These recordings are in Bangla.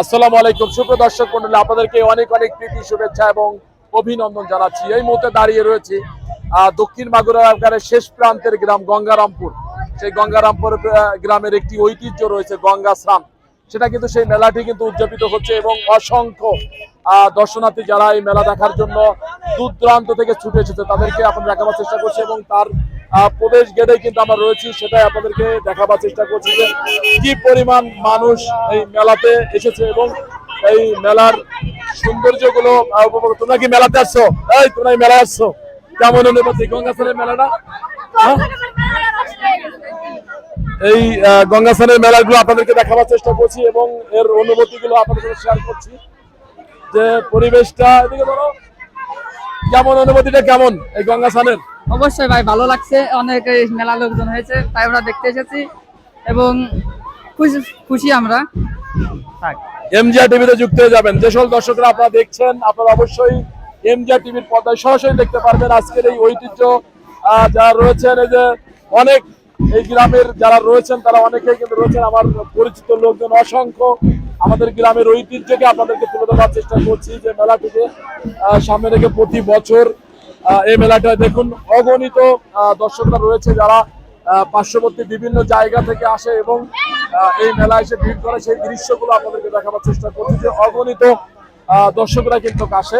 আসসালামু আলাইকুম সুপ্রিয় দর্শক মণ্ডলী, আপনাদেরকে অনেক অনেক প্রীতি শুভেচ্ছা এবং অভিনন্দন জানাচ্ছি। এই মুহূর্তে দাঁড়িয়ে রয়েছি দক্ষিণ মাগুরা এলাকার শেষ প্রান্তের গ্রাম গঙ্গারামপুর। সেই গঙ্গারামপুর গ্রামের একটি ঐতিহ্য রয়েছে গঙ্গা স্নান। সেটা কিন্তু সেই মেলাটি কিন্তু উদযাপিত হচ্ছে এবং অসংখ্য দর্শনার্থী যারা এই মেলা দেখার জন্য দূর দূরান্ত থেকে ছুটে এসেছে তাদেরকে আপনারা দেখাবার চেষ্টা করছি এবং তার প্রবেশ গেটে কিন্তু আমরা রয়েছি, সেটাই আপনাদেরকে দেখাবার চেষ্টা করছি যে কি পরিমাণ মানুষ এই মেলাতে এসেছে এবং এই মেলার সৌন্দর্যগুলো উপভোগ। তোমরা কি মেলাতে আসছো? এই তোমরা মেলায় আসছো, কেমন অনুভূতি গঙ্গাস্নানের মেলাটা? এই গঙ্গাস্নানের মেলাগুলো আপনাদেরকে দেখাবার চেষ্টা করছি এবং এর অনুভূতিগুলো আপনাদের সাথে শেয়ার করছি। যে পরিবেশটা এদিকে ধরো, কেমন অনুভূতিটা কেমন এই গঙ্গাস্নানের? অবশ্যই ভাই ভালো লাগছে, অনেক মেলা লোকজন হয়েছে তাই আমরা দেখতে এসেছি এবং খুশি আমরা। এমজিআর টিভিতে যুক্ত হয়ে যাবেন। যে সকল দর্শকরা আপনারা দেখছেন, আপনারা অবশ্যই এমজিআর টিভির পর্দায় সরাসরি দেখতে পারবেন আজকের এই ঐতিহ্য যারা রয়েছেন। এই যে অনেক এই গ্রামের যারা রয়েছেন তারা অনেকেই কিন্তু রয়েছেন আমার পরিচিত লোকজন। অসংখ্য আমাদের গ্রামের ঐতিহ্যকে আপনাদেরকে তুলে ধরার চেষ্টা করছি যে মেলাটিকে সামনে রেখে প্রতি বছর এই মেলাটা দেখুন অগণিত দর্শকরা রয়েছে যারা পার্শ্ববর্তী বিভিন্ন জায়গা থেকে আসে এবং এই মেলায় এসে ভিড় করে। সেই দৃশ্যগুলো আপনাদেরকে দেখাবার চেষ্টা করছি যে অগণিত দর্শকরা কিন্তু আসে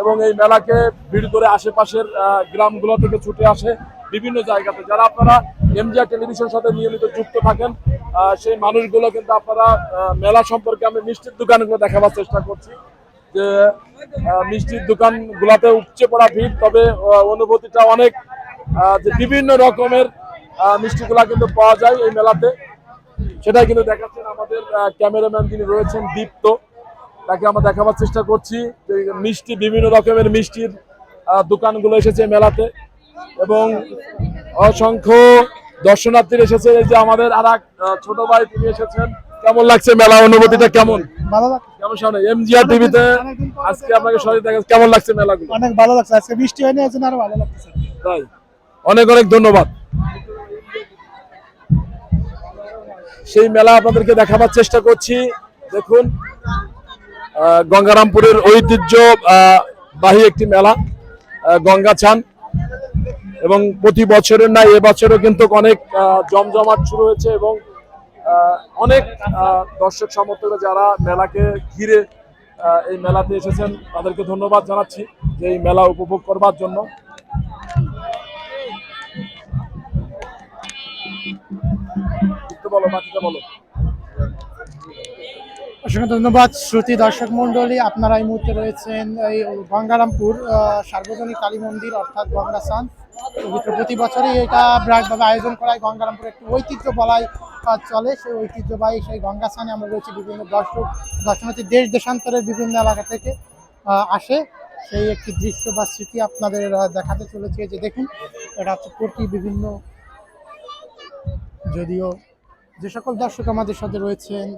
এবং এই মেলাকে ভিড় করে আশেপাশের গ্রামগুলো থেকে ছুটে আসে বিভিন্ন জায়গাতে। যারা আপনারা এমজিআর টেলিভিশনের সাথে নিয়মিত যুক্ত থাকেন সেই মানুষগুলো কিন্তু আপনারা মেলা সম্পর্কে আমি মিষ্টির দোকানগুলো দেখাবার চেষ্টা করছি যে মিষ্টির দোকানগুলোতে উপচে পড়া ভিড়, তবে অনুভূতিটা অনেক যে বিভিন্ন রকমের মিষ্টিগুলা কিন্তু পাওয়া যায় এই মেলাতে, সেটাই কিন্তু দেখাচ্ছেন আমাদের ক্যামেরাম্যান যিনি রয়েছেন দীপ্ত, তাকে আমরা দেখাবার চেষ্টা করছি যে মিষ্টি বিভিন্ন রকমের মিষ্টির দোকানগুলো এসেছে মেলাতে এবং অসংখ্য দর্শনার্থী এসেছে। এই যে আমাদের আর এক ছোট ভাই তিনি এসেছেন। কেমন লাগছে মেলা, অনুভূতিটা কেমন? ভালো লাগছে। কেমন সামনে এমজিআর টিভিতে আজকে আপনাকে সরাসরি দেখা, কেমন লাগছে মেলাগুলো? অনেক ভালো লাগছে, আজকে বৃষ্টি হয়নি এজন্য আরো ভালো লাগছে। তাই অনেক অনেক ধন্যবাদ। সেই মেলা আপনাদেরকে দেখাবার চেষ্টা করছি। দেখুন গঙ্গারামপুরের ঐতিহ্য বাহী একটি মেলা গঙ্গা চান এবং প্রতি বছরের না এবছরও কিন্তু অনেক জমজমাট শুরু হয়েছে এবং অনেক দর্শক সমর্থক যারা মেলাকে ঘিরে এই মেলাতে এসেছেন তাদেরকে ধন্যবাদ জানাচ্ছি যে এই মেলা উপভোগ করবার জন্য। বলো, বাকিটা বলো। অসংখ্য ধন্যবাদ শ্রুতি দর্শক মন্ডলী, আপনারা এই মুহূর্তে রয়েছেন এই গঙ্গারামপুর সার্বজনীন কালী মন্দির অর্থাৎ গঙ্গা স্নান। প্রতি বছরই এটা বিরাটভাবে আয়োজন করা হয়। গঙ্গারামপুর একটি ঐতিহ্য বলাই চলে, সেই ঐতিহ্যবাহী সেই গঙ্গা স্নানে আমরা রয়েছি। বিভিন্ন দর্শনার্থী দেশ দেশান্তরের বিভিন্ন এলাকা থেকে আসে, সেই একটি দৃশ্য বা স্মৃতি আপনাদের দেখাতে চলেছে। যে দেখুন এটা হচ্ছে প্রতি বিভিন্ন, যদিও যে সকল দর্শক আমাদের সাথে রয়েছেন